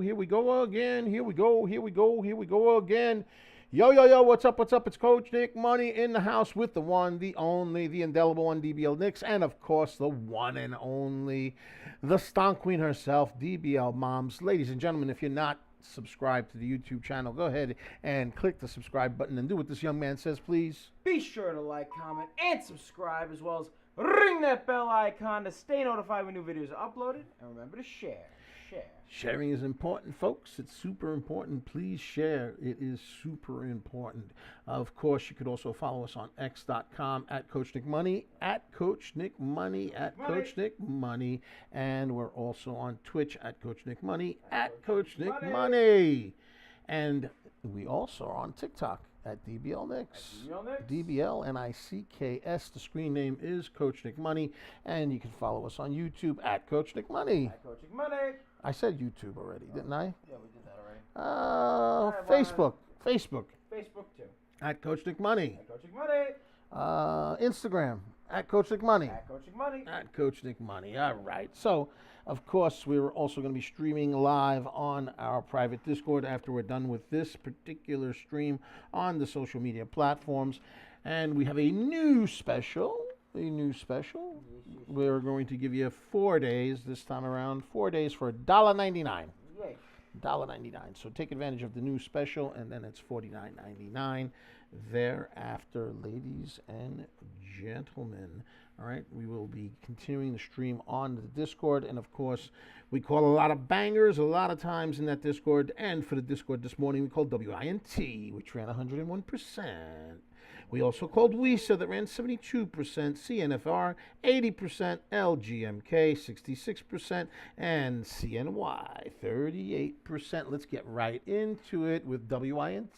Here we go again. Here we go again. Yo, what's up? It's Coach Nick Money in the house with the one, the only, the indelible one, DBL Nicks, and of course, the one and only, the stonk queen herself, DBL Moms. Ladies and gentlemen, if you're not subscribed to the YouTube channel, go ahead and click the subscribe button and do what this young man says, please. Be sure to like, comment, and subscribe, as well as ring that bell icon to stay notified when new videos are uploaded. And remember to share. Sharing is important, folks. It's super important. Please share. It is super important. Of course, you could also follow us on x.com at Coach Nick Money, at Coach Nick Money, at Coach Nick Money. And we're also on Twitch at Coach Nick Money, at Coach Nick Money. And we also are on TikTok at DBL Nicks. DBL Nicks. The screen name is Coach Nick Money. And you can follow us on YouTube at Coach Nick Money. At Coach Nick Money. I said YouTube already, didn't I? Yeah, we did that already. Facebook. Facebook too. At Coach Nick Money. At Coach Nick Money. Instagram. At Coach Nick Money. At Coach Nick Money. At Coach Nick Money. All right. So, of course, we're also going to be streaming live on our private Discord after we're done with this particular stream on the social media platforms. And we have a new special. We're going to give you 4 days this time around. 4 days for $1.99. Yay. $1.99. So take advantage of the new special, and then it's $49.99 thereafter, ladies and gentlemen. All right, we will be continuing the stream on the Discord, and of course, we call a lot of bangers a lot of times in that Discord. And for the Discord this morning, we called WINT, which ran 101%. We also called WISA, that ran 72%, CNFR 80%, LGMK 66%, and CNY 38%. Let's get right into it with WINT.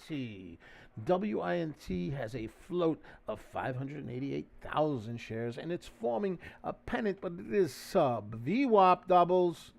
WINT has a float of 588,000 shares, and it's forming a pennant, but it is sub VWAP doubles.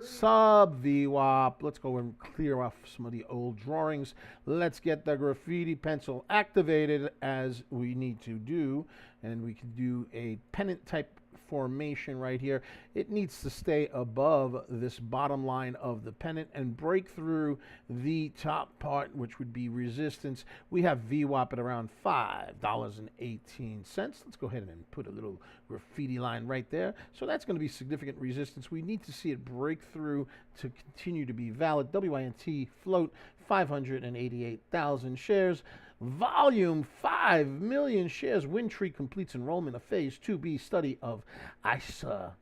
Sub VWAP. Let's go and clear off some of the old drawings. Let's get the graffiti pencil activated as we need to do, and we can do a pennant type formation right here. It needs to stay above this bottom line of the pennant and break through the top part, which would be resistance. We have VWAP at around $5.18. Let's go ahead and put a little graffiti line right there. So that's going to be significant resistance. We need to see it break through to continue to be valid. WINT float 588,000 shares. Volume 5 million shares. WinTree completes enrollment of Phase 2B study of istaroxim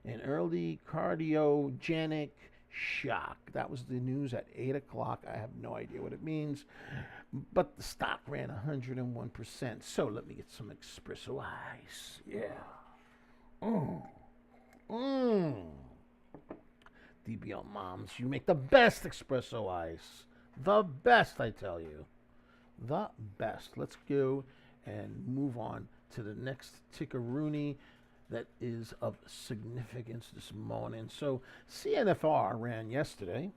in early cardiogenic shock. That was the news at 8 o'clock. I have no idea what it means, but the stock ran 101%. So let me get some espresso ice. Yeah. DBL Moms, you make the best espresso ice. The best, I tell you. The best. Let's go and move on to the next tickeroony that is of significance this morning. So CNFR ran yesterday.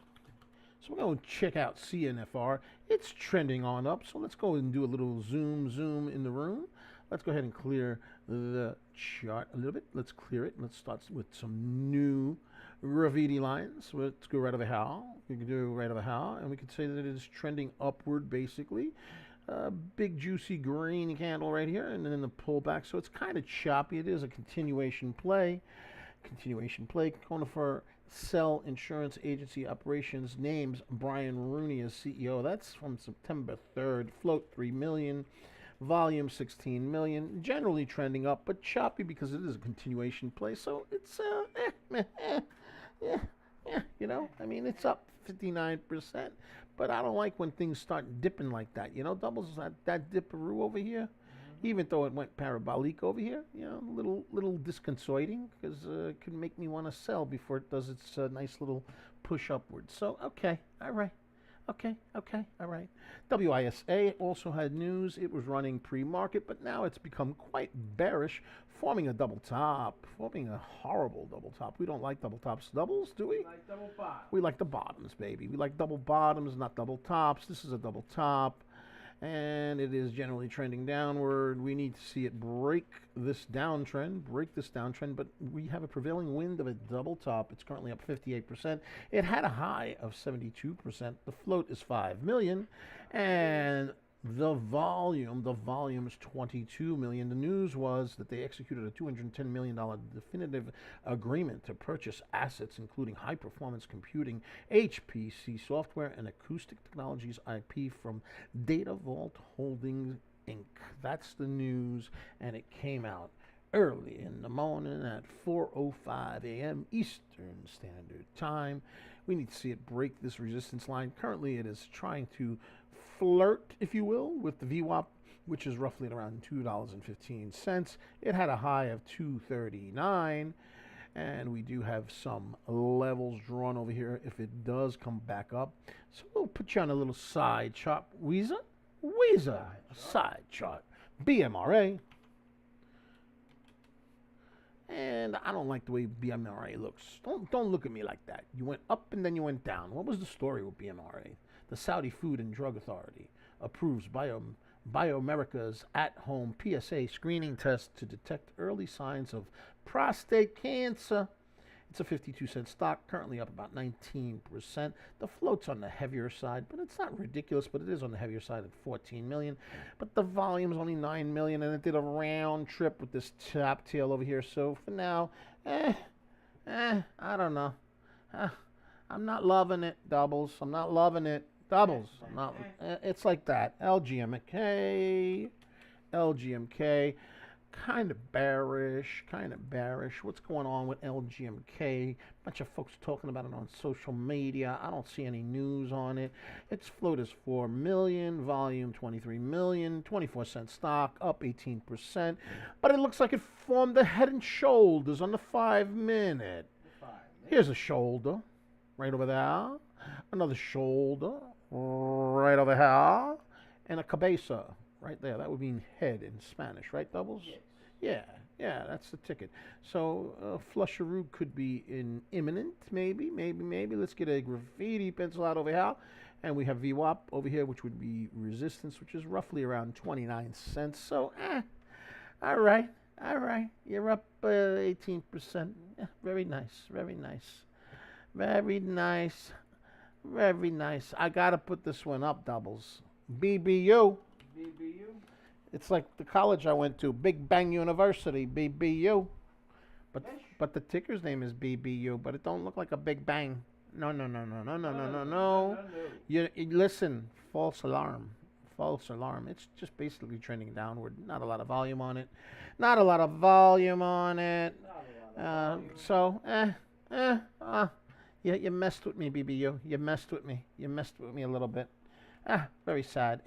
So we're going to check out CNFR. It's trending on up. So let's go and do a little zoom in the room. Let's go ahead and clear the chart a little bit. Let's clear it. Let's start with some new graffiti lines. Let's go right over how. We can do right over how, and we can say that it is trending upward, basically. Big juicy green candle right here, and then the pullback. So it's kind of choppy. It is a continuation play. Conifer Cell Insurance Agency Operations names Brian Rooney as CEO. That's from September 3rd. Float 3 million. Volume 16 million. Generally trending up, but choppy because it is a continuation play. So it's you know, I mean, it's up 59%, but I don't like when things start dipping like that. You know, doubles that dipperoo over here, even though it went parabolic over here. You know, little disconcerting because it can make me want to sell before it does its nice little push upwards. So okay, all right. Okay, all right. WISA also had news. It was running pre-market, but now it's become quite bearish, forming a double top, forming a horrible double top. We don't like double tops doubles, do we? We like double bottoms. We like the bottoms, baby. We like double bottoms, not double tops. This is a double top. and it is generally trending downward. We need to see it break this downtrend, but we have a prevailing wind of a double top. It's currently up 58%. It had a high of 72%. The float is 5 million, and the volume is 22 million. The news was that they executed a $210 million definitive agreement to purchase assets including high-performance computing, HPC software, and acoustic technologies IP from Data Vault Holdings, Inc. That's the news, and it came out early in the morning at 4:05 a.m. Eastern Standard Time. We need to see it break this resistance line. Currently, it is trying to flirt, if you will, with the VWAP, which is roughly at around $2.15. It had a high of $2.39, and we do have some levels drawn over here if it does come back up. So we'll put you on a little side chart. WISA side chart. BMRA. And I don't like the way BMRA looks. Don't look at me like that. You went up and then you went down. What was the story with BMRA? The Saudi Food and Drug Authority approves BioAmerica's at-home PSA screening test to detect early signs of prostate cancer. It's a 52-cent stock, currently up about 19%. The float's on the heavier side, but it's not ridiculous, but it is on the heavier side at 14 million. But the volume's only 9 million, and it did a round trip with this top tail over here. So for now, I don't know. I'm not loving it, doubles. I'm not loving it, doubles. I'm not. It's like that. LGMK. Kind of bearish. What's going on with LGMK? Bunch of folks talking about it on social media. I don't see any news on it. Its float is 4 million, volume 23 million, 24-cent stock, up 18%. But it looks like it formed the head and shoulders on the 5-minute. Here's a shoulder right over there. Another shoulder right over here. And a cabeza right there. That would mean head in Spanish, right, doubles? Yes. Yeah, that's the ticket. So flusheroo could be imminent, maybe. Let's get a graffiti pencil out over here. And we have VWAP over here, which would be resistance, which is roughly around 29 cents. So, all right. You're up 18%. Yeah, very nice. I got to put this one up, doubles. BBU. It's like the college I went to, Big Bang University, BBU. But the ticker's name is BBU, but it don't look like a Big Bang. No. You listen, false alarm. It's just basically trending downward. Not a lot of volume on it. You messed with me, BBU. You messed with me a little bit. Very sad.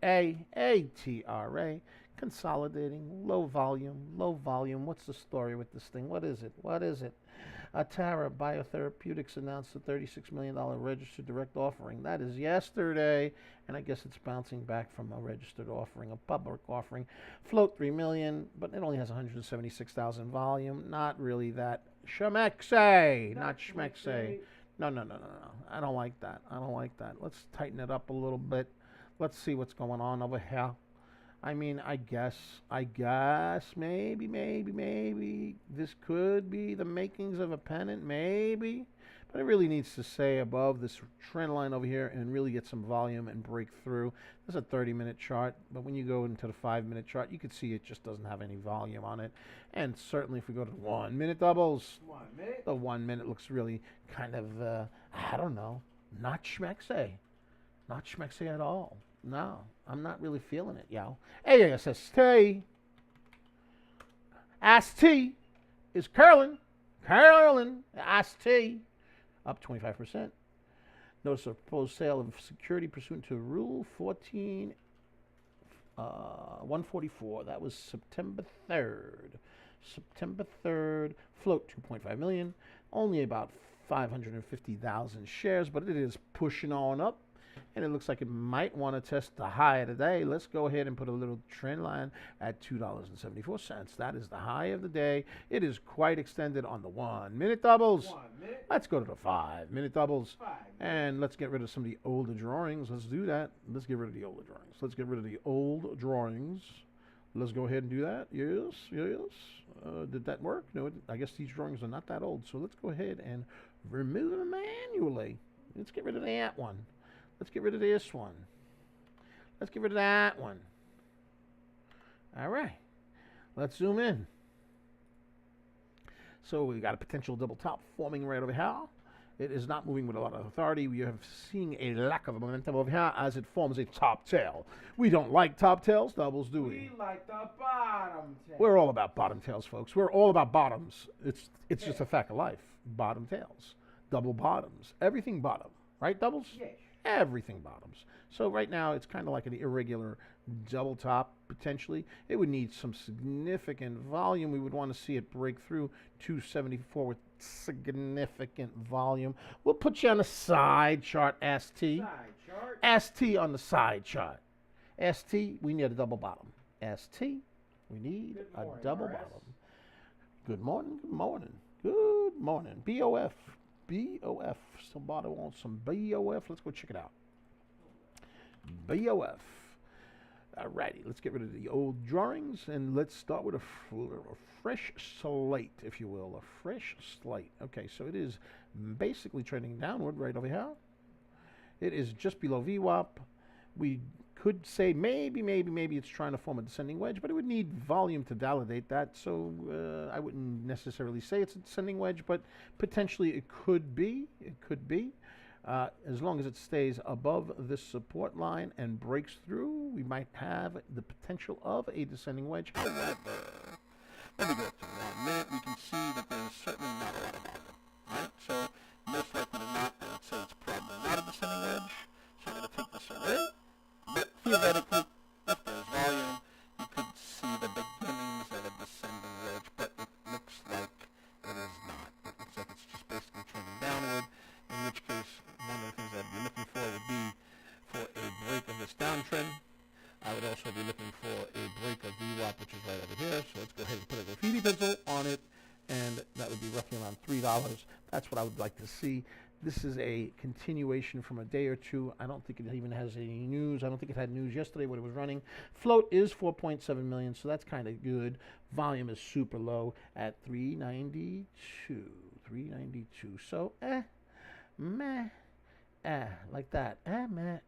ATRA, consolidating, low volume. What's the story with this thing? What is it? Atara Biotherapeutics announced a $36 million registered direct offering. That is yesterday, and I guess it's bouncing back from a registered offering, a public offering. Float 3 million, but it only has 176,000 volume. Not really that schmecksy. Not schmecksy. No. I don't like that. Let's tighten it up a little bit. Let's see what's going on over here. I mean, I guess maybe this could be the makings of a pennant, maybe. But it really needs to stay above this trend line over here and really get some volume and break through. This is a 30-minute chart, but when you go into the 5-minute chart, you can see it just doesn't have any volume on it. And certainly if we go to 1-minute doubles, the 1 minute looks really kind of, I don't know, not schmecksy. Not schmecksy at all. No, I'm not really feeling it, yo. ASST. AST is curling. AST. Up 25%. Notice of proposed sale of security pursuant to Rule 144. That was September 3rd. Float 2.5 million. Only about 550,000 shares, but it is pushing on up. And it looks like it might want to test the high of the day. Let's go ahead and put a little trend line at $2.74. That is the high of the day. It is quite extended on the 1 minute doubles. 1 minute. Let's go to the 5 minute doubles. 5 And let's get rid of some of the older drawings. Let's do that. Let's get rid of the older drawings. Let's get rid of the old drawings. Let's go ahead and do that. Yes, yes. Did that work? No, I guess these drawings are not that old. So let's go ahead and remove them manually. Let's get rid of that one. Let's get rid of this one. Let's get rid of that one. All right. Let's zoom in. So we got a potential double top forming right over here. It is not moving with a lot of authority. We are seeing a lack of momentum over here as it forms a top tail. We don't like top tails, doubles, do we? We like the bottom tail. We're all about bottom tails, folks. We're all about bottoms. It's just a fact of life. Bottom tails, double bottoms, everything bottom, right? Doubles. Yes. Everything bottoms. So right now it's kind of like an irregular double top potentially. It would need some significant volume. We would want to see it break through 274 with significant volume. We'll put you on the side chart, ST. Side chart. ST on the side chart. ST, we need a double bottom. ST, we need a double bottom. Good morning, good morning, good morning. BOF. BOF. Somebody wants some BOF. Let's go check it out. BOF. Alrighty, let's get rid of the old drawings and let's start with a fresh slate, if you will. A fresh slate. Okay, so it is basically trending downward right over here. It is just below VWAP. We could say maybe it's trying to form a descending wedge, but it would need volume to validate that. So I wouldn't necessarily say it's a descending wedge, but potentially it could be. It could be. As long as it stays above this support line and breaks through, we might have the potential of a descending wedge. However, when we go up to 1 minute, we can see that there's certainly not a lot of volume, right? So most likely than not, I would say it's probably not a descending wedge. So I'm going to take this away. But theoretically, if there's volume, you could see the beginnings of a descending wedge, but it looks like it is not. It looks like it's just basically trending downward, in which case one of the things I'd be looking for would be for a break of this downtrend. I would also be looking for a break of VWAP, which is right over here. So let's go ahead and put a graffiti pencil on it, and that would be roughly around $3. That's what I would like to see. This is a continuation from a day or two. I don't think it even has any news. I don't think it had news yesterday when it was running. Float is 4.7 million, so that's kind of good. Volume is super low at 392. 392. So, meh, like that. Meh,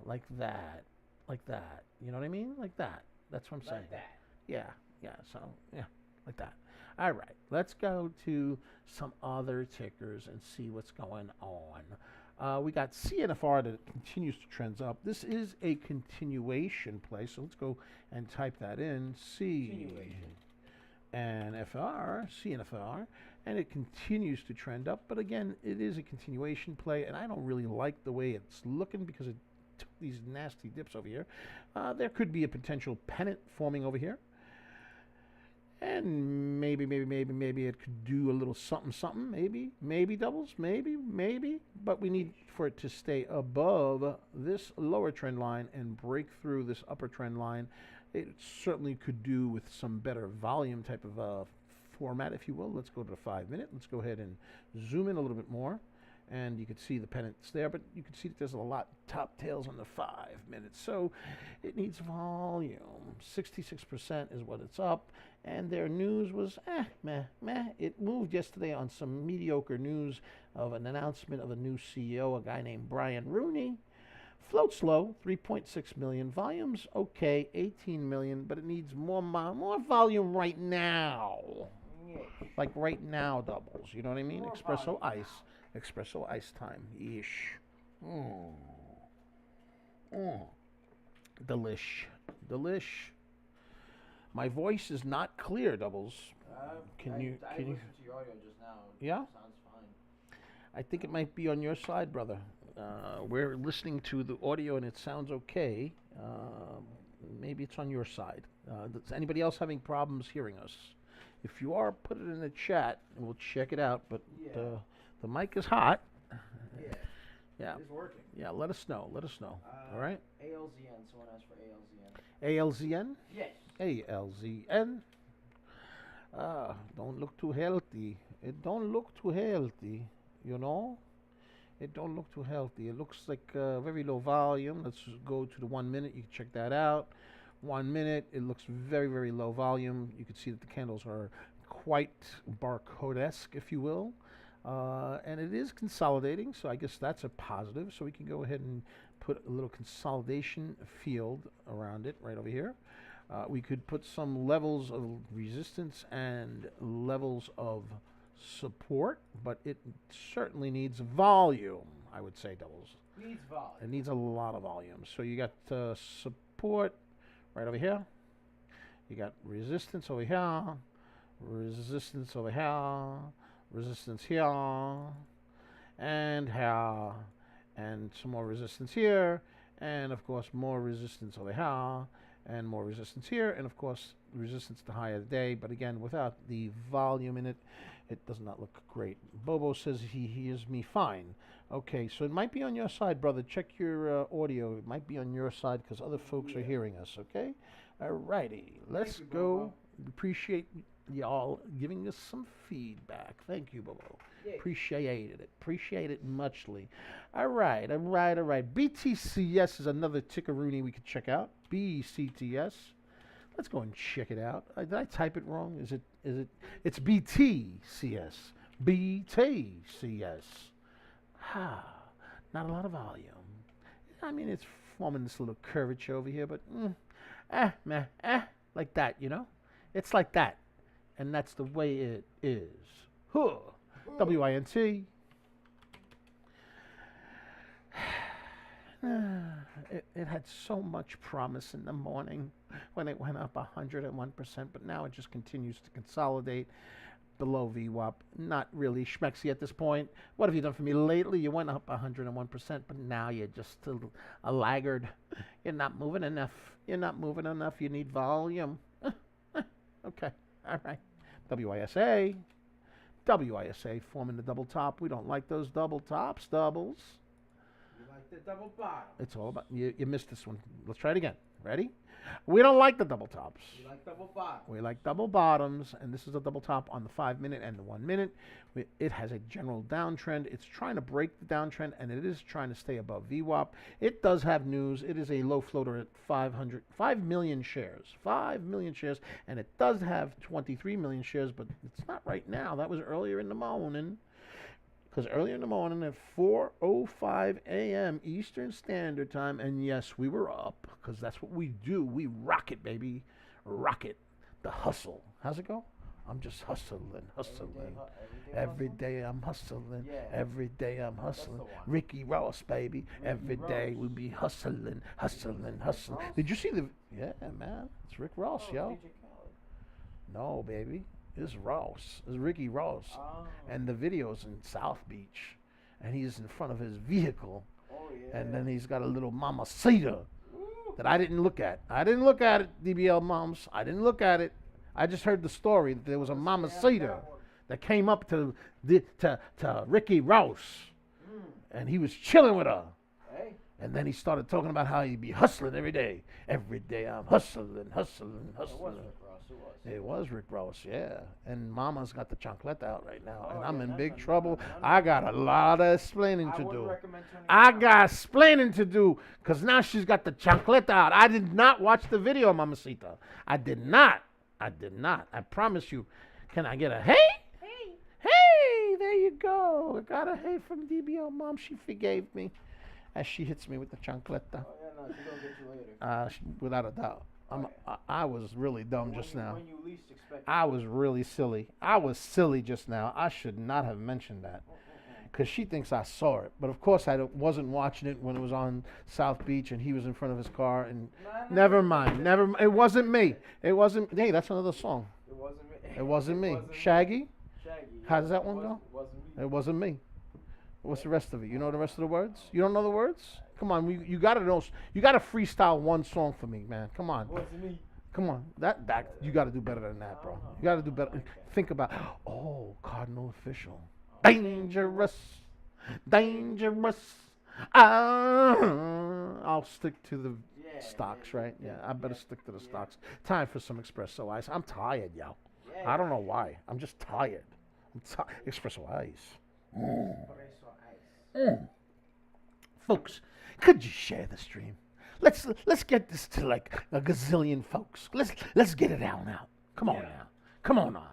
like that. Like that. You know what I mean? Like that. That's what I'm saying. Like that. Yeah, so, yeah, like that. All right, let's go to some other tickers and see what's going on. We got CNFR that continues to trend up. This is a continuation play, so let's go and type that in. CNFR, and it continues to trend up. But again, it is a continuation play, and I don't really like the way it's looking because it took these nasty dips over here. There could be a potential pennant forming over here. And maybe it could do a little something. Maybe doubles. Maybe. But we need for it to stay above this lower trend line and break through this upper trend line. It certainly could do with some better volume type of format, if you will. Let's go to the 5 minute. Let's go ahead and zoom in a little bit more. And you can see the pennants there, but you can see that there's a lot top tails on the 5 minutes. So it needs volume. 66% is what it's up. And their news was meh. It moved yesterday on some mediocre news of an announcement of a new CEO, a guy named Brian Rooney. Float's low, 3.6 million. Volume's okay, 18 million, but it needs more volume right now. Yes. Like right now, doubles. You know what I mean? More Espresso volume ice. Espresso ice time. Ish. Delish. My voice is not clear, doubles. Can you? I listened to your audio just now. Yeah? It sounds fine. I think it might be on your side, brother. We're listening to the audio and it sounds okay. Maybe it's on your side. Does anybody else having problems hearing us? If you are, put it in the chat and we'll check it out. But Yeah. the mic is hot. Yeah. Yeah. It is working. Yeah, let us know. Let us know. All right? ALZN. Someone asked for ALZN. ALZN? Yes. ALZN. Don't look too healthy. It don't look too healthy, you know? It don't look too healthy. It looks like very low volume. Let's just go to the 1 minute. You can check that out. 1 minute. It looks very, very low volume. You can see that the candles are quite barcode-esque, if you will. And it is consolidating, so I guess that's a positive. So we can go ahead and put a little consolidation field around it right over here. We could put some levels of resistance and levels of support, but it certainly needs volume, I would say, doubles. Needs volume. It needs a lot of volume. So you got support right over here. You got resistance over here, resistance over here, resistance here, and here, and some more resistance here, and of course more resistance over here, and more resistance here, and of course resistance to high of the day. But again, without the volume in it, it does not look great. Bobo says he hears me fine. Okay, so it might be on your side, brother. Check your audio. It might be on your side because other folks are hearing us, okay? Alrighty, let's go. Appreciate y'all giving us some feedback. Thank you, Bobo. Yeah. Appreciated it. Appreciate it muchly. All right. BTCS is another tickeroony we could check out. BCTS. Let's go and check it out. Did I type it wrong? Is it? It's BTCS. BTCS. Not a lot of volume. I mean, it's forming this little curvature over here, but like that, you know? It's like that. And that's the way it is. Huh. WINT. It had so much promise in the morning when it went up 101%, but now it just continues to consolidate below VWAP. Not really schmexy at this point. What have you done for me lately? You went up 101%, but now you're just a laggard. You're not moving enough. You're not moving enough. You need volume. Okay. All right. WISA. WISA forming the double top. We don't like those double tops, doubles. You like the double bottom. It's all about, you missed this one. Let's try it again. Ready? We don't like the double tops. You like double bottom. We like double bottoms, and this is a double top on the 5 minute and the 1 minute. It has a general downtrend. It's trying to break the downtrend, and it is trying to stay above VWAP. It does have news. It is a low floater at 5 million shares. 5 million shares, and it does have 23 million shares, but it's not right now. That was earlier in the morning. Because earlier in the morning at 4:05 a.m. Eastern Standard Time, and yes, we were up, because that's what we do. We rock it, baby. Rock it. The hustle. How's it go? I'm just hustling. Every day I'm hustling. Yeah. Every day I'm hustling. the one. Ricky Ross, baby. Every day Ross. we be hustling. Ross? Did you see the... Yeah, man. It's Rick Ross, yo. DJ Khaled. No, baby. It's Ross. It's Ricky Ross. Oh. And the video's in South Beach. And he's in front of his vehicle. Oh, yeah. And then he's got a little mamacita Woo. that I didn't look at. I didn't look at it, DBL moms. I didn't look at it. I just heard the story that there was a mamacita that came up to Ricky Ross. And he was chilling with her. Hey. And then he started talking about how he'd be hustling every day. Every day I'm hustling. It was Rick Ross. It was Rick Ross, yeah. And Mama's got the chancleta out right now. Oh, And I'm yeah, in that's big not- trouble. not- I got a lot of explaining I to wouldn't do. recommend turning I it on. got explaining to do because now she's got the chancleta out. I did not watch the video, Mamacita. I did not. I promise you. Can I get a hey? Hey, there you go. I got a hey from DBL Mom. She forgave me as she hits me with the chancleta. Oh, yeah, no, she's going to get you later. Without a doubt. I was really dumb just now. When you least expect it. I was really silly. I was silly just now. I should not have mentioned that. Because she thinks I saw it. But of course I wasn't watching it when it was on South Beach and he was in front of his car. And never mind. It wasn't me. It wasn't. Hey, that's another song. It wasn't me. It wasn't me. Shaggy? Shaggy. How does that one go? It wasn't me. It wasn't me. What's the rest of it? You know the rest of the words? You don't know the words? Come on. You got to know. You got to freestyle one song for me, man. Come on. It wasn't me. Come on, that you got to do better than that, bro. You got to do better. Think about, Cardinal Official, dangerous, dangerous, I'll stick to the stocks, right? Yeah, I better stick to the stocks. Time for some espresso ice. I'm tired, yo. I don't know why. I'm just tired. Espresso ice. Espresso ice. Folks, could you share the stream? Let's get this to like a gazillion folks. Let's get it out now. Come on now. Come on now.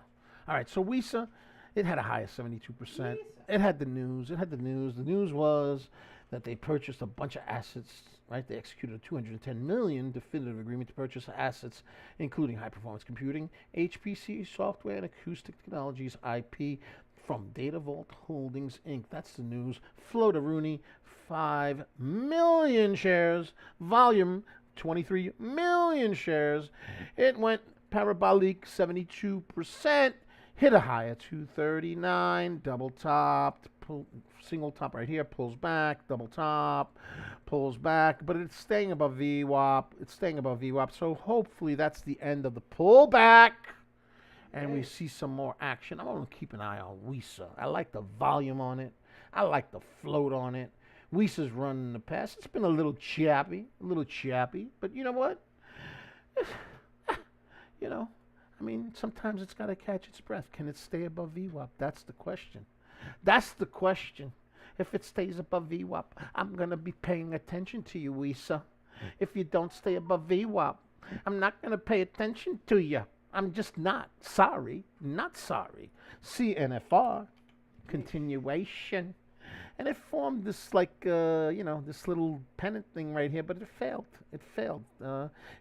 All right, so WISA, it had a high of 72%. It had the news. The news was that they purchased a bunch of assets, right? They executed a $210 million definitive agreement to purchase assets, including high-performance computing, HPC software, and acoustic technologies IP from Data Vault Holdings, Inc. That's the news. Float of Rooney, 5 million shares. Volume, 23 million shares. It went parabolic 72%. Hit a high at 239, double topped, single top right here, pulls back, double top, pulls back, but it's staying above VWAP. So hopefully that's the end of the pullback, and we see some more action. I'm going to keep an eye on WISA. I like the volume on it. I like the float on it. WISA's run in the past. It's been a little chappy, but you know what? You know, I mean, sometimes it's got to catch its breath. Can it stay above VWAP? That's the question. If it stays above VWAP, I'm going to be paying attention to you, WISA. If you don't stay above VWAP, I'm not going to pay attention to you. I'm just not. Sorry. Not sorry. CNFR. Continuation. And it formed this this little pennant thing right here, but it failed.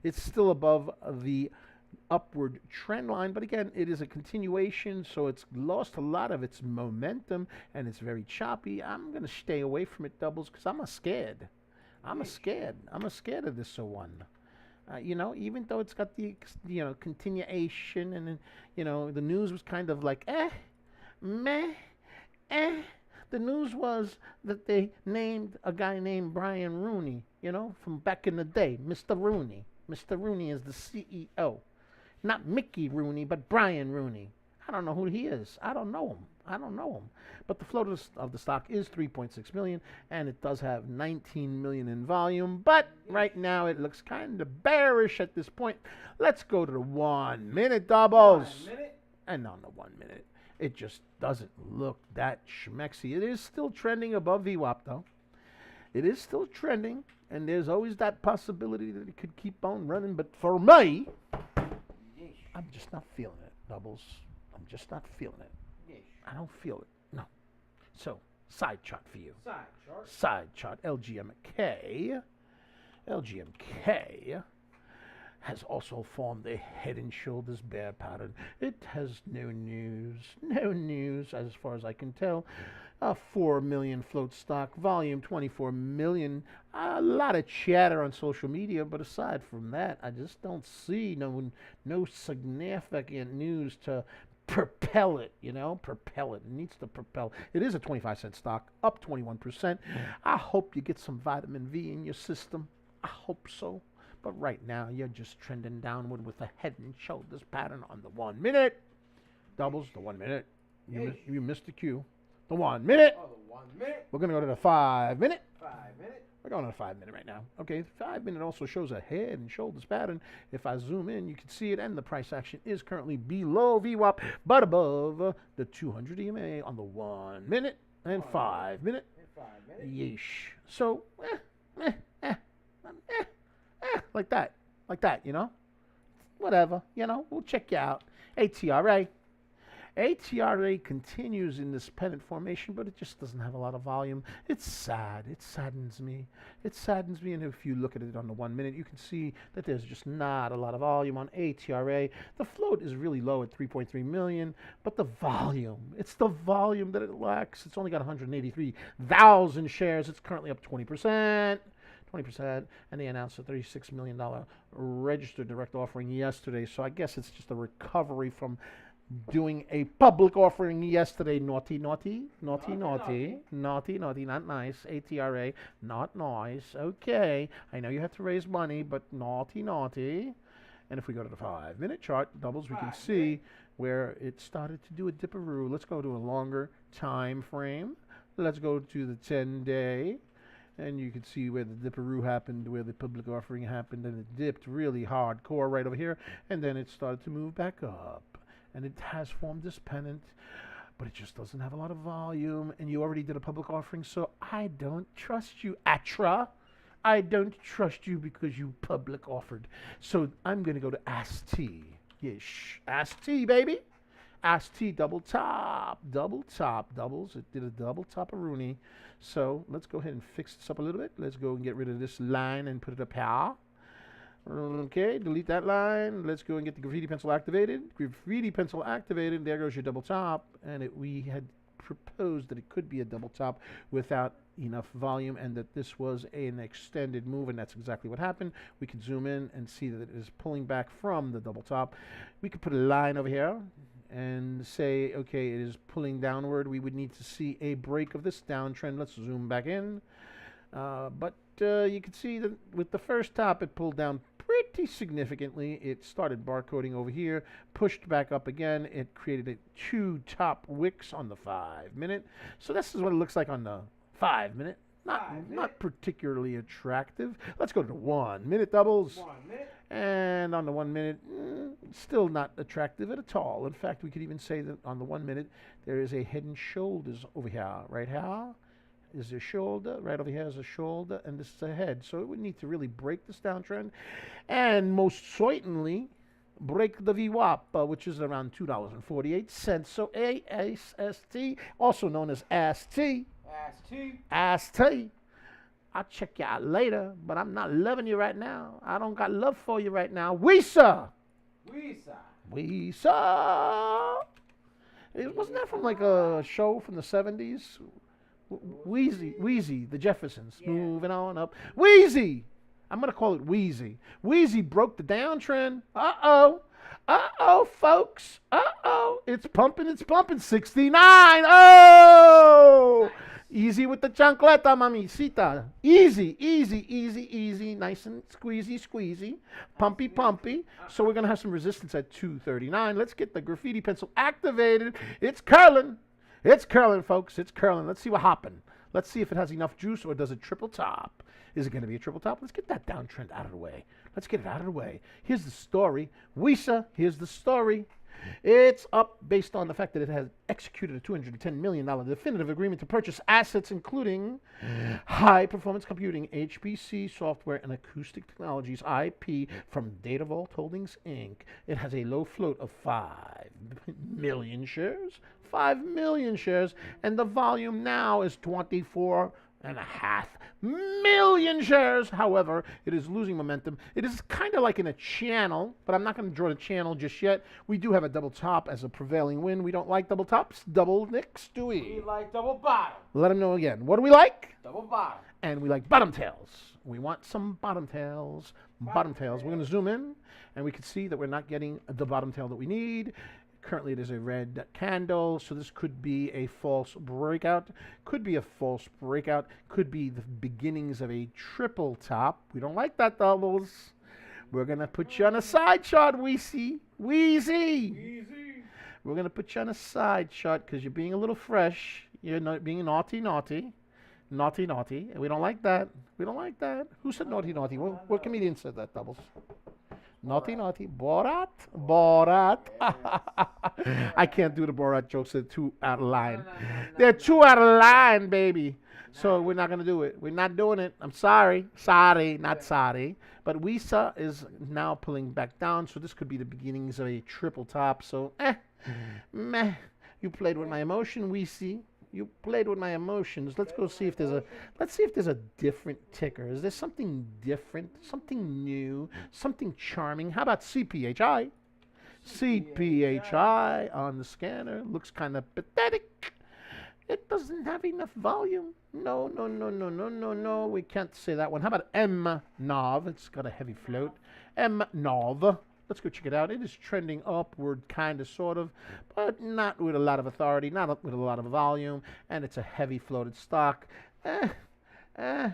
It's still above the upward trend line, but again, it is a continuation, so it's lost a lot of its momentum and it's very choppy. I'm going to stay away from it, doubles, because I'm scared of this one. Even though it's got the continuation, and the news was kind of like meh. The news was that they named a guy named Brian Rooney, from back in the day, Mr. Rooney. Mr. Rooney is the CEO. Not Mickey Rooney, but Brian Rooney. I don't know who he is. I don't know him. But the float of the stock is 3.6 million, and it does have 19 million in volume. But right now it looks kind of bearish at this point. Let's go to the 1 minute doubles. 1 minute. And on the 1 minute, it just doesn't look that schmexy. It is still trending above VWAP, though. It is still trending, and there's always that possibility that it could keep on running. But for me, I'm just not feeling it, doubles. I'm just not feeling it. I don't feel it. No. So, side chart for you. Side chart. LGMK. LGMK has also formed a head and shoulders bear pattern. It has no news as far as I can tell. 4 million float stock, volume 24 million. A lot of chatter on social media, but aside from that, I just don't see no significant news to propel it, propel it. It needs to propel. It is a 25-cent stock, up 21%. I hope you get some vitamin V in your system. I hope so. But right now, you're just trending downward with a head and shoulders pattern on the 1 minute. Doubles, the 1 minute. You missed the cue. The 1 minute. Oh, the 1 minute. We're going to go to the 5 minute. 5 minute. We're going to the 5 minute right now. Okay, 5 minute also shows a head and shoulders pattern. If I zoom in, you can see it, and the price action is currently below VWAP, but above the 200 EMA on the 1 minute and 5 minute. 5 minute. Yeesh. So, like that, whatever, we'll check you out. ATRA continues in this pennant formation, but it just doesn't have a lot of volume. It's sad. It saddens me. And if you look at it on the 1 minute, you can see that there's just not a lot of volume on ATRA. The float is really low at 3.3 million, but it's the volume that it lacks. It's only got 183,000 shares. It's currently up 20%. And they announced a $36 million registered direct offering yesterday. So I guess it's just a recovery from doing a public offering yesterday. Naughty, not nice. ATRA, not nice. Okay, I know you have to raise money, but naughty. And if we go to the 5 minute chart, doubles, we can see where it started to do a dipperoo. Let's go to a longer time frame. Let's go to the 10-day. And you can see where the dipperoo happened, where the public offering happened, and it dipped really hardcore right over here, and then it started to move back up. And it has formed this pennant, but it just doesn't have a lot of volume, and you already did a public offering, so I don't trust you, Atra. I don't trust you because you public offered. So I'm going to go to AST. Yes, AST, baby. AST double top, doubles. It did a double top of Rooney. So let's go ahead and fix this up a little bit. Let's go and get rid of this line and put it up here. Okay, delete that line. Let's go and get the graffiti pencil activated. Graffiti pencil activated. There goes your double top. And we had proposed that it could be a double top without enough volume, and that this was an extended move, and that's exactly what happened. We could zoom in and see that it is pulling back from the double top. We could put a line over here and say, okay, it is pulling downward. We would need to see a break of this downtrend. Let's zoom back in. But you can see that with the first top, it pulled down pretty significantly. It started barcoding over here, pushed back up again. It created 2 top wicks on the 5 minute. So this is what it looks like on the 5 minute. Not particularly attractive. Let's go to the 1 minute doubles. 1 minute. And on the 1 minute, still not attractive at all. In fact, we could even say that on the 1 minute, there is a head and shoulders over here. Right here is a shoulder. Right over here is a shoulder. And this is a head. So it would need to really break this downtrend. And most certainly break the VWAP, which is around $2.48. So AST, also known as AST. AST. I'll check you out later, but I'm not loving you right now. I don't got love for you right now. WISA. Wasn't that from like a show from the 70s? Wheezy, the Jeffersons. Yeah. Moving on up. Wheezy. I'm going to call it Wheezy. Wheezy broke the downtrend. Uh-oh, folks. It's pumping. 69. Oh! Easy with the chancleta, mamacita. Easy. Nice and squeezy. Pumpy. So we're going to have some resistance at 239. Let's get the graffiti pencil activated. It's curling, folks. It's curling. Let's see what happened. Let's see if it has enough juice or does it triple top. Is it going to be a triple top? Let's get that downtrend out of the way. Here's the story. WISA, here's the story. It's up based on the fact that it has executed a $210 million definitive agreement to purchase assets including high-performance computing, HPC software, and acoustic technologies, IP, from Data Vault Holdings, Inc. It has a low float of 5 million shares. 5 million shares, and the volume now is 24.5 million shares. However, it is losing momentum. It is kind of like in a channel, but I'm not going to draw the channel just yet. We do have a double top as a prevailing win. We don't like double tops. Double nicks, do we? We like double bottom. Let them know again. What do we like? Double bottom. And we like bottom tails. We want some bottom tails. Bottom tails. We're going to zoom in, and we can see that we're not getting the bottom tail that we need. Currently, it is a red candle, so this could be a false breakout. Could be the beginnings of a triple top. We don't like that, doubles. We're going to put you on a side chart, Wheezy. We're going to put you on a side chart because you're being a little fresh. You're not being naughty. And we don't like that. Who said naughty? What comedian said that, doubles? Naughty. Borat. I can't do the Borat jokes. They're too out of line. They're too out of line, baby. So we're not going to do it. We're not doing it. I'm sorry. Not sorry. But WISA is now pulling back down. So this could be the beginnings of a triple top. So, meh. You played with my emotion, WISA. You played with my emotions. Let's go see if there's a different ticker. Is there something different, something new, something charming? How about CPHI? CPHI on the scanner looks kind of pathetic. It doesn't have enough volume. No. We can't say that one. How about MNOV? It's got a heavy float. MNOV. Let's go check it out. It is trending upward, kind of, sort of, but not with a lot of authority, not with a lot of volume, and it's a heavy floated stock. All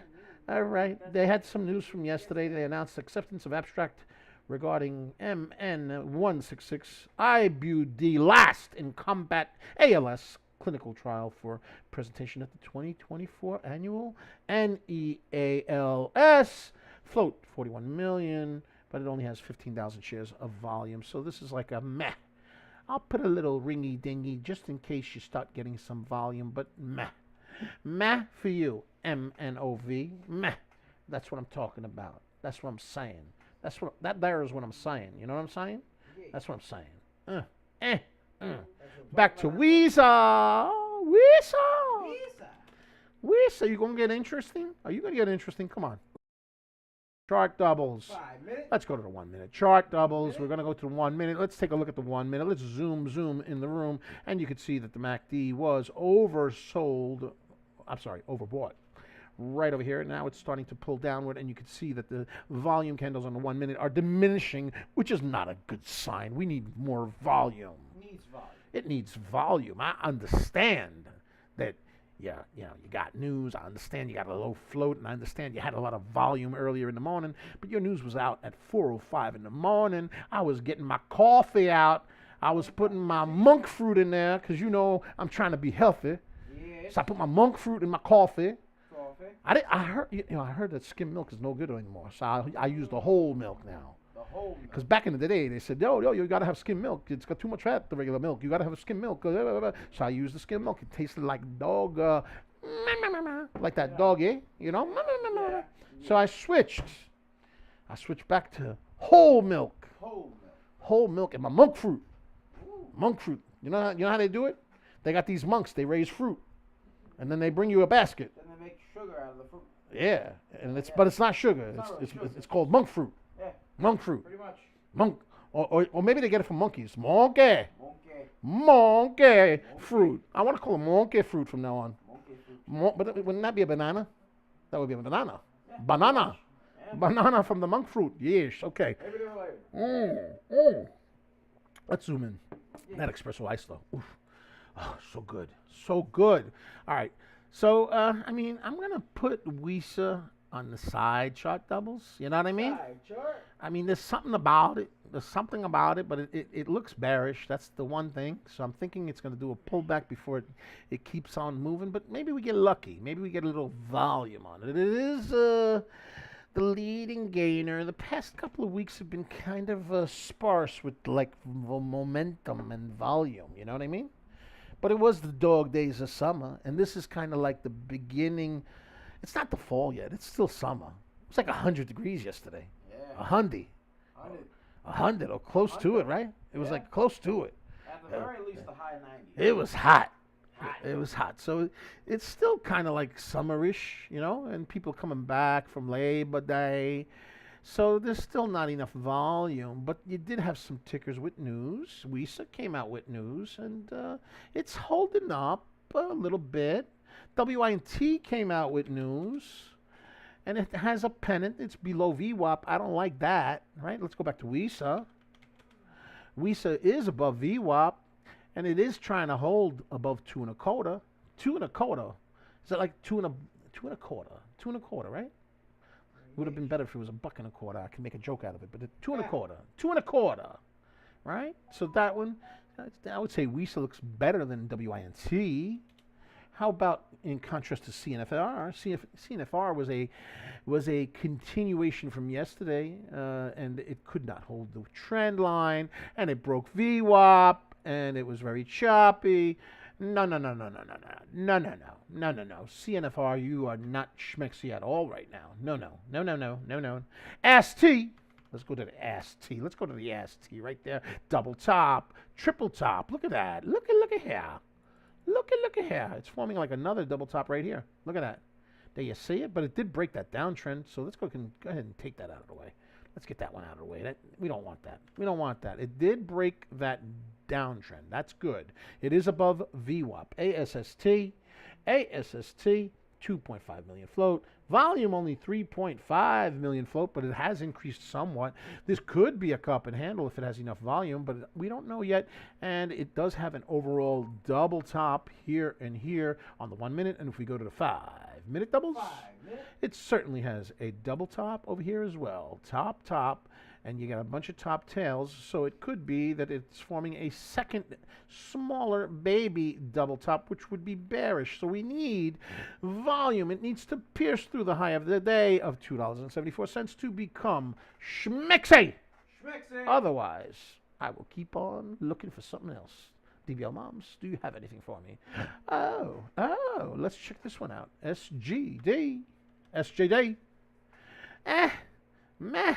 right. They had some news from yesterday. They announced acceptance of abstract regarding MN166 IBUD last in combat ALS clinical trial for presentation at the 2024 annual NEALS. Float 41 million, but it only has 15,000 shares of volume. So this is like a meh. I'll put a little ringy dingy just in case you start getting some volume, but meh. Meh for you. MNOV. Meh. That's what I'm talking about. That's what I'm saying. That there is what I'm saying. You know what I'm saying? That's what I'm saying. Back to WISA. WISA. You gonna get interesting? Are you gonna get interesting? Come on. Chart doubles. 5 minutes. Let's go to the 1 minute. Chart doubles. We're going to go to the 1 minute. Let's take a look at the 1 minute. Let's zoom in the room. And you can see that the MACD was oversold. I'm sorry, overbought. Right over here. Now it's starting to pull downward. And you can see that the volume candles on the 1 minute are diminishing, which is not a good sign. We need more volume. It needs volume. I understand that. Yeah, you got news. I understand you got a low float, and I understand you had a lot of volume earlier in the morning, but your news was out at 4:05 in the morning. I was getting my coffee out. I was putting my monk fruit in there because, I'm trying to be healthy. Yes. So I put my monk fruit in my coffee. I heard that skim milk is no good anymore, so I use the whole milk now. Because back in the day, they said, yo, you got to have skim milk. It's got too much fat, the regular milk. You got to have skim milk. So I used the skim milk. It tasted like dog, like that dog, eh? Yeah. So I switched. Back to whole milk. Whole milk and my monk fruit. Monk fruit. You know how they do it? They got these monks. They raise fruit. And then they bring you a basket. Then they make sugar out of the fruit. Yeah. But it's not sugar. It's called monk fruit. Yeah. Monk fruit. Pretty much. Monk. Or maybe they get it from monkeys. Monkey fruit. I want to call it monkey fruit from now on. But wouldn't that be a banana? That would be a banana. Yeah. Banana. Yeah. Banana from the monk fruit. Yes. Okay. Maybe they're related. Let's zoom in. Yeah. That espresso ice though. Oof. Oh, so good. So good. All right. So, I'm going to put WISA on the side chart doubles. You know what I mean? Side chart. There's something about it. But it looks bearish. That's the one thing. So I'm thinking it's going to do a pullback before it keeps on moving. But maybe we get lucky. Maybe we get a little volume on it. It is the leading gainer. The past couple of weeks have been kind of sparse with like momentum and volume. You know what I mean? But it was the dog days of summer. And this is kind of like the beginning. It's not the fall yet. It's still summer. It was like 100 degrees yesterday. Yeah. 100 or close to it, right? It was like close to it. At the very least, the high 90s. It was hot. It was hot. So it's still kind of like summerish, and people coming back from Labor Day. So there's still not enough volume, but you did have some tickers with news. WISA came out with news, and it's holding up a little bit. WINT came out with news, and it has a pennant. It's below VWAP. I don't like that, right? Let's go back to WISA. WISA is above VWAP, and it is trying to hold above 2.25. 2.25. Is that like 2.25? 2.25, right? It would have been better if it was $1.25. I can make a joke out of it, but 2.25. 2.25, right? So that one, I would say WISA looks better than WINT. How about in contrast to CNFR? CNFR was a continuation from yesterday, and it could not hold the trend line, and it broke VWAP, and it was very choppy. No. CNFR, you are not schmexy at all right now. No. ST. Let's go to the ST. Let's go to the ST right there. Double top, triple top. Look at that. Look at here. Look at here. It's forming like another double top right here. Look at that. There you see it, but it did break that downtrend. So let's go ahead and take that out of the way. Let's get that one out of the way. We don't want that. It did break that downtrend. That's good. It is above VWAP. ASST, 2.5 million float. Volume only 3.5 million float, but it has increased somewhat. This could be a cup and handle if it has enough volume, but we don't know yet. And it does have an overall double top here and here on the 1 minute. And if we go to the 5 minute doubles, it certainly has a double top over here as well. Top, and you got a bunch of top tails, so it could be that it's forming a second smaller baby double top, which would be bearish. So we need volume. It needs to pierce through the high of the day of $2.74 to become schmexy. Otherwise, I will keep on looking for something else. DBL Moms, do you have anything for me? Oh, let's check this one out. SGD. Meh.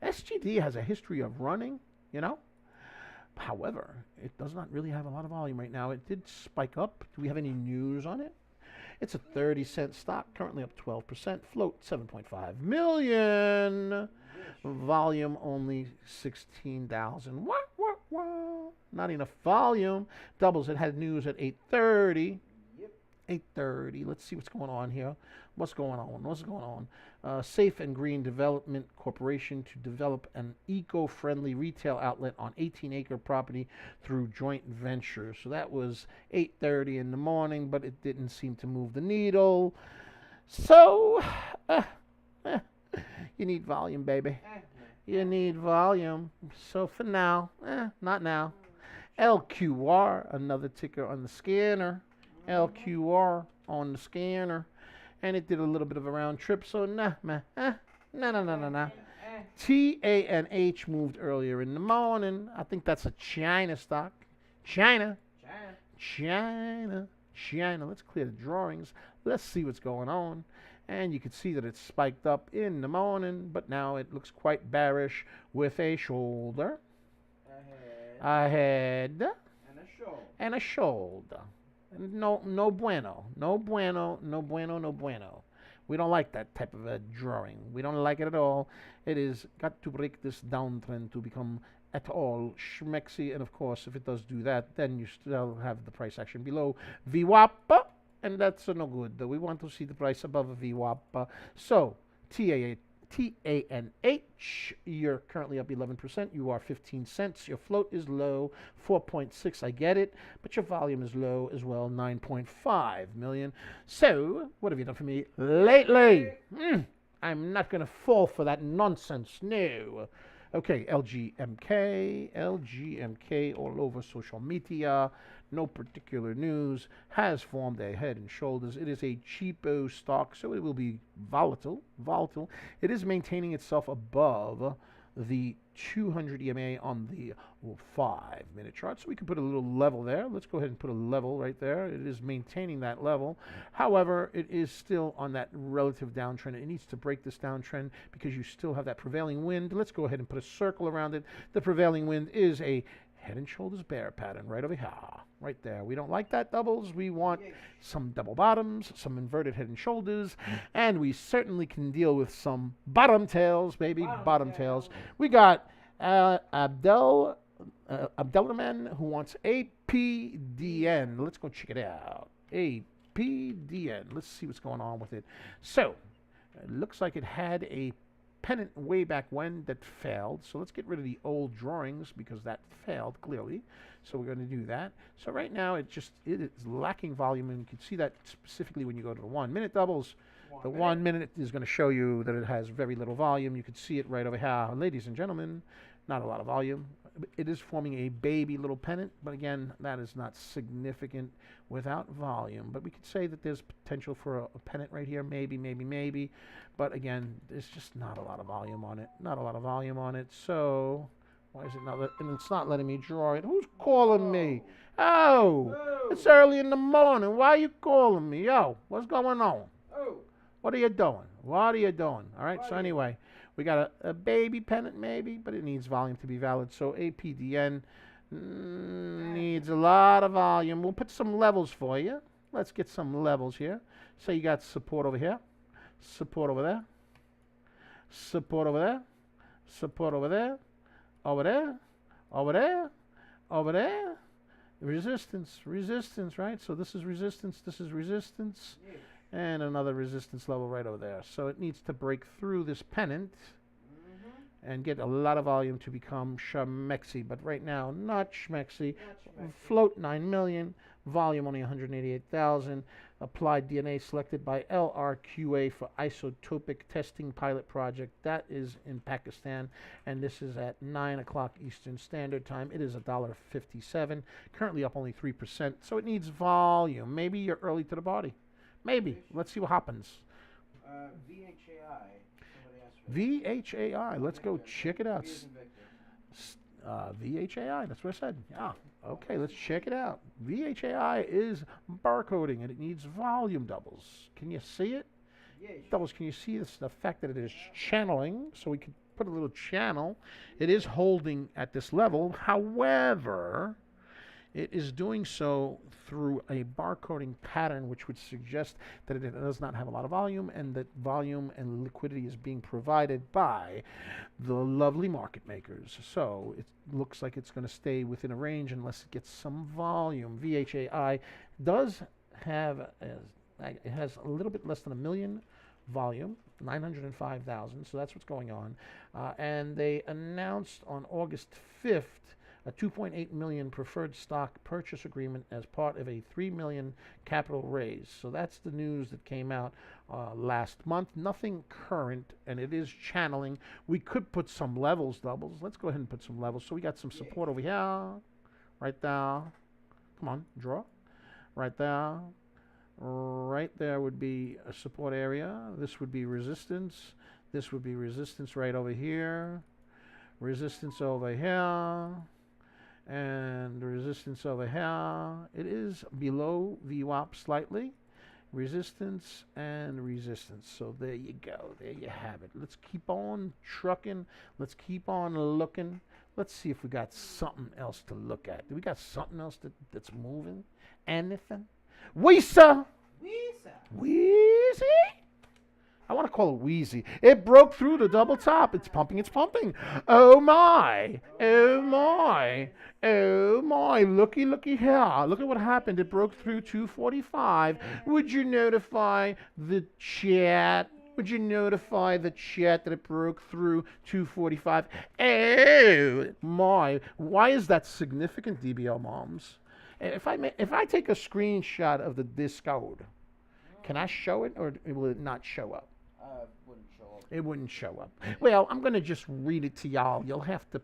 SGD has a history of running, you know. However, it does not really have a lot of volume right now. It did spike up. Do we have any news on it? It's a 30-cent stock, currently up 12%. Float 7.5 million. Volume only 16,000. Not enough volume. Doubles. It had news at 8:30. 8:30. Let's see what's going on here. What's going on? Safe and Green Development Corporation to develop an eco-friendly retail outlet on 18-acre property through joint venture. So that was 8:30 in the morning, but it didn't seem to move the needle. So, you need volume, baby. You need volume. So for now, not now. LQR, another ticker on the scanner. LQR on the scanner. And it did a little bit of a round trip, so nah. TANH moved earlier in the morning. I think that's a China stock. China. Let's clear the drawings. Let's see what's going on. And you can see that it spiked up in the morning, but now it looks quite bearish with a shoulder. Ahead. And a shoulder. No bueno. We don't like that type of a drawing. We don't like it at all. It is got to break this downtrend to become at all schmexy. And of course, if it does do that, then you still have the price action below VWAP. And that's no good. We want to see the price above a VWAP. So, TANH, you're currently up 11%. You are 15 cents. Your float is low, 4.6. I get it. But your volume is low as well, 9.5 million. So, what have you done for me lately? I'm not going to fall for that nonsense. No. Okay, LGMK all over social media. No particular news. Has formed a head and shoulders. It is a cheapo stock, so it will be volatile. It is maintaining itself above the 200 EMA on the 5-minute chart. So we can put a little level there. Let's go ahead and put a level right there. It is maintaining that level. However, it is still on that relative downtrend. It needs to break this downtrend because you still have that prevailing wind. Let's go ahead and put a circle around it. The prevailing wind is a head and shoulders bear pattern right over here, right there. We don't like that doubles. We want some double bottoms, some inverted head and shoulders, and we certainly can deal with some bottom tails, baby, bottom tails. We got Abdelrahman who wants APDN. Let's go check it out. APDN. Let's see what's going on with it. So, it looks like it had a pennant way back when that failed. So let's get rid of the old drawings because that failed clearly. So we're going to do that. So right now it is lacking volume, and you can see that specifically when you go to the 1-minute doubles. The 1 minute is going to show you that it has very little volume. You can see it right over here. Ladies and gentlemen, not a lot of volume. It is forming a baby little pennant, but again, that is not significant without volume. But we could say that there's potential for a pennant right here, maybe. But again, there's just not a lot of volume on it. So why is it not? And it's not letting me draw it. Who's calling me? Oh, it's early in the morning. Why are you calling me? Yo, what's going on? What are you doing? All right. So anyway, we got a baby pennant maybe, but it needs volume to be valid. So APDN needs a lot of volume. We'll put some levels for you. Let's get some levels here. So you got support over here, support over there, support over there, support over there, over there, over there, over there. Resistance, right? So this is resistance, and another resistance level right over there. So it needs to break through this pennant and get a lot of volume to become schmexy. But right now, not schmexy. Float 9 million, volume only 188,000. Applied DNA selected by LRQA for isotopic testing pilot project. That is in Pakistan, and this is at 9 o'clock Eastern Standard Time. It is $1.57, currently up only 3%, so it needs volume. Maybe you're early to the party. Maybe. Let's see what happens. VHAI. Somebody asked for that. VHAI. Let's go check it out. V as in Victor. VHAI, that's what I said. Yeah. Okay, let's check it out. VHAI is barcoding, and it needs volume doubles. Can you see it? Yeah, Doubles, can you see this, the fact that it is channeling? So we could put a little channel. It is holding at this level. However, it is doing so through a barcoding pattern, which would suggest that it does not have a lot of volume, and that volume and liquidity is being provided by the lovely market makers. So it looks like it's going to stay within a range unless it gets some volume. VHAI does have, it has a little bit less than 1 million volume, 905,000, so that's what's going on. And they announced on August 5th a 2.8 million preferred stock purchase agreement as part of a 3 million capital raise. So that's the news that came out last month. Nothing current, and it is channeling. We could put some levels, doubles. Let's go ahead and put some levels. So we got some support over here, right there. Come on, draw. Right there. Right there would be a support area. This would be resistance. This would be resistance right over here. Resistance over here. And the resistance over here. It is below VWAP slightly. Resistance and resistance. So there you go. There you have it. Let's keep on trucking. Let's keep on looking. Let's see if we got something else to look at. Do we got something else that's moving? Anything? WISA! Wheezy? I want to call it Wheezy. It broke through the double top. It's pumping, it's pumping. Oh my. Oh my. Oh my. Looky, looky here. Look at what happened. It broke through 245. Would you notify the chat? Would you notify the chat that it broke through 245? Oh my. Why is that significant, DBL moms? If I take a screenshot of the Discord, can I show it, or will it not show up? Wouldn't show up. It wouldn't show up. Well, I'm going to just read it to y'all. You'll have to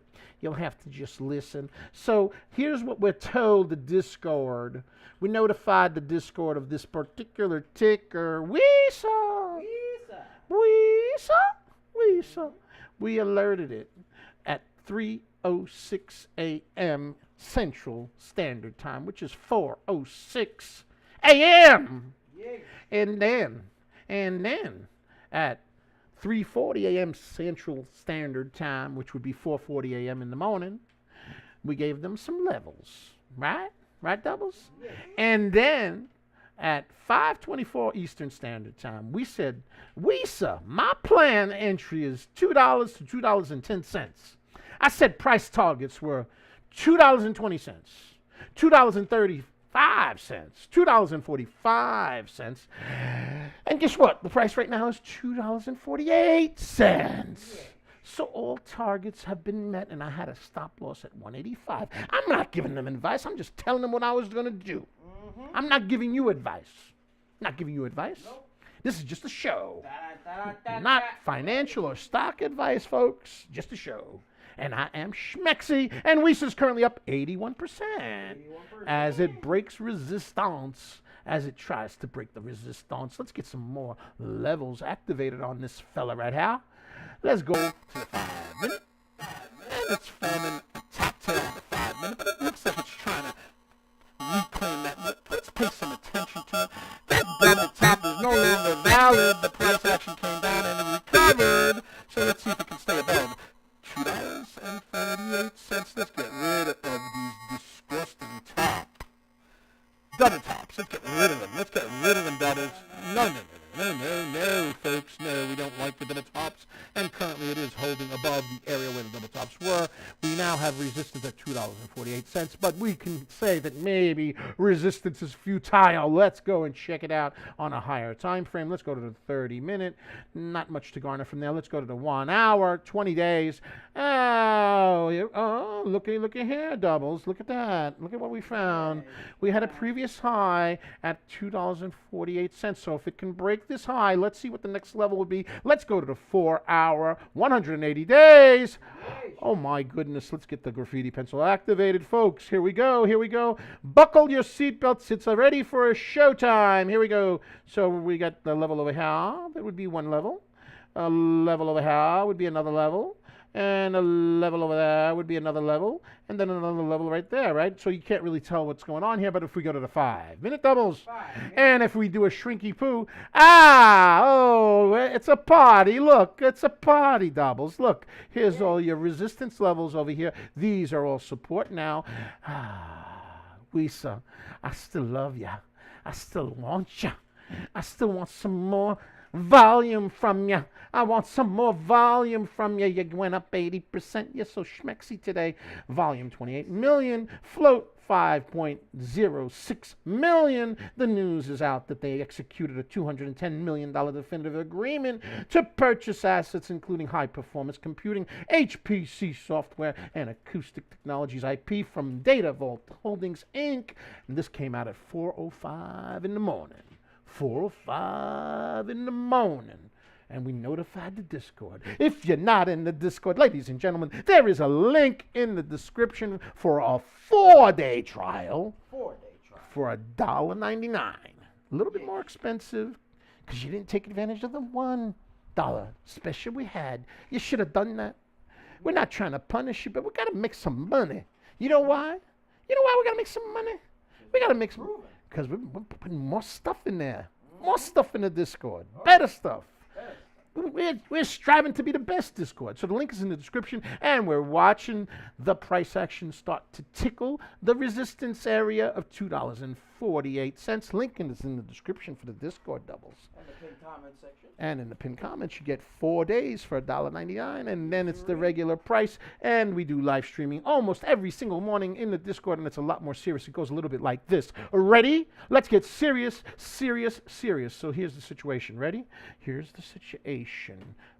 just listen. So here's what we're told the Discord. We notified the Discord of this particular ticker. WISA. We alerted it at 3:06 a.m. Central Standard Time, which is 4:06 a.m. Yeah. And then at 3:40 a.m. Central Standard Time, which would be 4:40 a.m. in the morning, we gave them some levels, right? Right, doubles? Yeah. And then at 5:24 Eastern Standard Time, we said, WISA, my plan entry is $2 to $2.10. I said price targets were $2.20, $2.35, $2.45. And guess what? The price right now is $2.48. So all targets have been met, and I had a stop loss at 185. I'm not giving them advice. I'm just telling them what I was going to do. I'm not giving you advice. Not giving you advice. Nope. This is just a show. Not financial or stock advice, folks. Just a show. And I am Schmexy, and WISA's currently up 81% as it breaks resistance, as it tries to break the resistance. Let's get some more levels activated on this fella right here. Let's go to the 5 minute. And it's forming a top tail on the 5 minute, but it looks like it's trying to reclaim that. Let's pay some attention to it. That double top is no longer valid. The price action came down and it recovered. So let's see if it can stay above $2.38. Let's get rid of these disgusting double tops. Let's get rid of them. Let's get rid of them, doubles. No, folks. No, we don't like the double tops. And currently it is holding above the area where the double tops were. We now have resistance at $2.48, but we can say that maybe resistance is futile. Let's go and check it out on a higher time frame. Let's go to the 30 minute. Not much to garner from there. Let's go to the 1 hour, 20 days. wow. Oh, looky here, doubles. Look at that. Look at what we found. We had a previous high at $2.48. So if it can break this high, let's see what the next level would be. Let's go to the 4-hour, 180 days. Oh my goodness, let's get the graffiti pencil activated, folks. Here we go, here we go. Buckle your seatbelts, it's ready for a showtime. Here we go. So we got the level over here, that would be one level. A level over here would be another level. And a level over there would be another level. And then another level right there, right? So you can't really tell what's going on here, but if we go to the 5-minute doubles, and if we do a shrinky poo, it's a party. Look, it's a party, doubles. Look, here's all your resistance levels over here. These are all support now. WISA, I still love ya. I still want ya. I still want some more volume from ya. I want some more volume from ya. You went up 80%. You're so schmexy today. Volume 28 million. Float 5.06 million. The news is out that they executed a $210 million definitive agreement to purchase assets including high-performance computing, HPC software, and acoustic technologies IP from Data Vault Holdings, Inc. And this came out at 4:05 in the morning. 4:05 in the morning. And we notified the Discord. If you're not in the Discord, ladies and gentlemen, there is a link in the description for a 4-day trial. 4-day trial. For $1.99. A little bit more expensive because you didn't take advantage of the $1 special we had. You should have done that. We're not trying to punish you, but we got to make some money. You know why? You know why we got to make some money? We got to make some, because we're putting more stuff in there. More stuff in the Discord. Better stuff. We're striving to be the best Discord. So the link is in the description, and we're watching the price action start to tickle the resistance area of $2.48. Link is in the description for the Discord doubles. And the pinned comment section. And in the pinned comments, you get 4 days for $1.99, and then it's the regular price. And we do live streaming almost every single morning in the Discord, and it's a lot more serious. It goes a little bit like this. Ready? Let's get serious, serious, serious. So here's the situation. Ready? Here's the situation.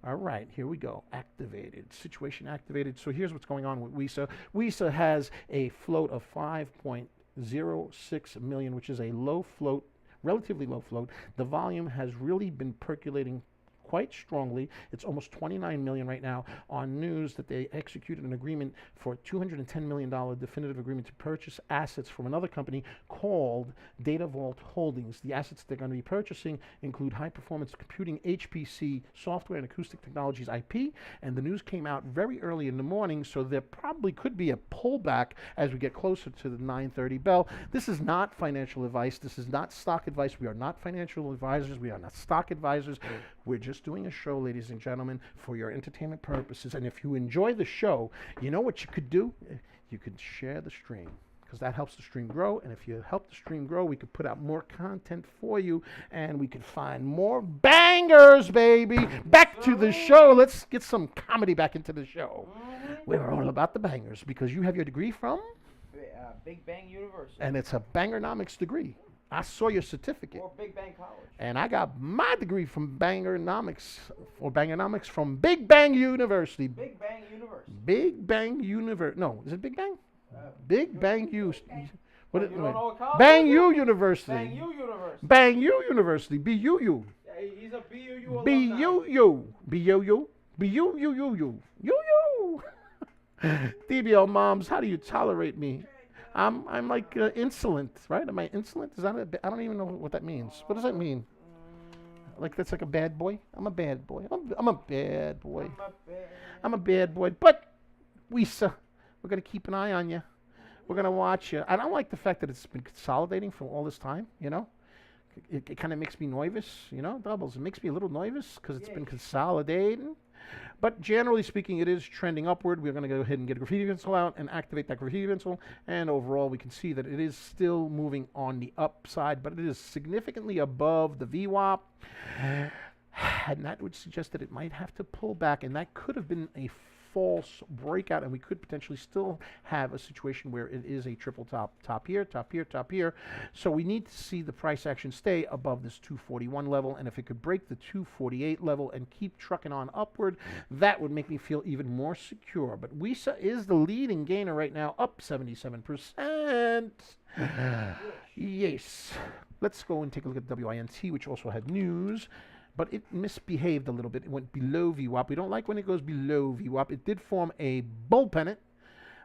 All right, here we go. Activated. Situation activated. So here's what's going on with WISA. WISA has a float of 5.06 million, which is a low float, relatively low float. The volume has really been percolating quite strongly. It's almost 29 million right now on news that they executed an agreement for $210 million definitive agreement to purchase assets from another company called Data Vault Holdings. The assets they're going to be purchasing include high-performance computing, HPC software, and acoustic technologies IP, and the news came out very early in the morning, so there probably could be a pullback as we get closer to the 9:30 bell. This is not financial advice. This is not stock advice. We are not financial advisors. We are not stock advisors. We're just doing a show, ladies and gentlemen, for your entertainment purposes. And if you enjoy the show, you know what you could do? You could share the stream, because that helps the stream grow. And if you help the stream grow, we could put out more content for you, and we could find more bangers, baby. Back to the show. Let's get some comedy back into the show. We're all about the bangers, because you have your degree from? Big Bang University. And it's a Bangernomics degree. I saw your certificate. Or Big Bang College. And I got my degree from Bangernomics, or Bangernomics from Big Bang University. Big Bang University. Big Bang University. No, is it Big Bang? Big Bang U. What you don't know what college Bang is? U University. Bang U University. Bang U University. BUU. Yeah, he's a BUU alumni. BUU. BUU. BUU. UU. DBL moms, how do you tolerate me? I'm like insolent, right? Am I insolent? Is that I don't even know what that means. What does that mean? Like that's like a bad boy? I'm a bad boy. I'm a bad boy. I'm a bad boy. But WISA, we're gonna keep an eye on you. We're gonna watch you. I don't like the fact that it's been consolidating for all this time. You know, it kind of makes me nervous. You know, doubles. It makes me a little nervous because it's been consolidating. But generally speaking, it is trending upward. We're going to go ahead and get a graffiti pencil out and activate that graffiti pencil. And overall, we can see that it is still moving on the upside, but it is significantly above the VWAP. And that would suggest that it might have to pull back. And that could have been a false breakout, and we could potentially still have a situation where it is a triple top here, top here, top here. So we need to see the price action stay above this 241 level, and if it could break the 248 level and keep trucking on upward, that would make me feel even more secure. But WISA is the leading gainer right now, up 77%. Yes. Let's go and take a look at WINT, which also had news, but it misbehaved a little bit. It went below VWAP. We don't like when it goes below VWAP. It did form a bull pennant,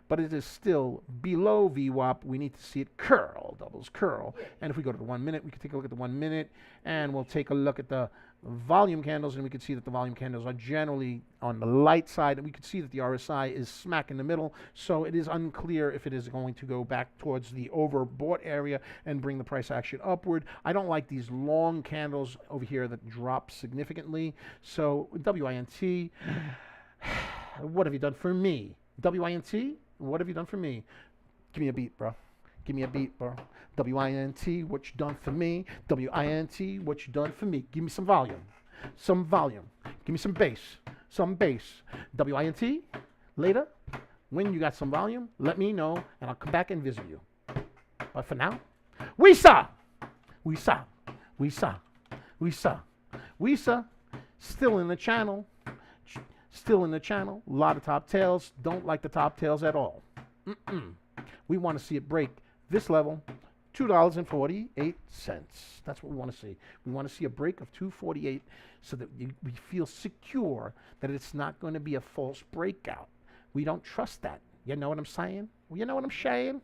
but it is still below VWAP. We need to see it curl, doubles curl. And if we go to the 1 minute, we can take a look at the 1 minute, and we'll take a look at the volume candles, and we can see that the volume candles are generally on the light side, and we can see that the RSI is smack in the middle, so it is unclear if it is going to go back towards the overbought area and bring the price action upward. I don't like these long candles over here that drop significantly. So WINT, what have you done for me? WINT, what have you done for me? Give me a beat, bro. Give me a beat, bro. WINT, what you done for me? WINT, what you done for me? Give me some volume. Some volume. Give me some bass. Some bass. WINT, later, when you got some volume, let me know, and I'll come back and visit you. But for now, WISA! WISA! WISA! WISA! WISA, still in the channel. Still in the channel. A lot of top tails. Don't like the top tails at all. We want to see it break this level, $2.48. That's what we want to see. We want to see a break of 248 so that we feel secure that it's not going to be a false breakout. We don't trust that. You know what I'm saying? You know what I'm saying?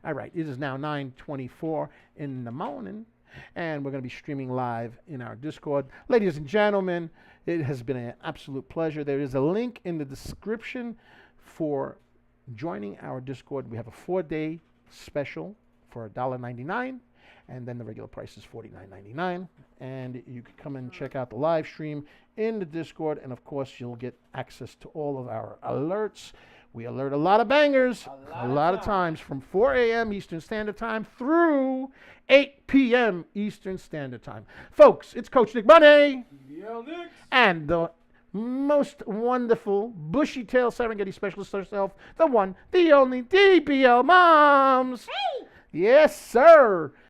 All right, it is now 9:24 in the morning, and we're going to be streaming live in our Discord. Ladies and gentlemen, it has been an absolute pleasure. There is a link in the description for joining our Discord. We have a 4-day special for $1.99, and then the regular price is $49.99. And you can come and check out the live stream in the Discord, and of course you'll get access to all of our alerts. We alert a lot of bangers, a lot of times, from 4 a.m. Eastern Standard Time through 8 p.m. Eastern Standard Time. Folks, it's Coach Nick Money, and the most wonderful bushy-tail Serengeti specialist herself, the one, the only DBL Moms. Hey! Yes, sir.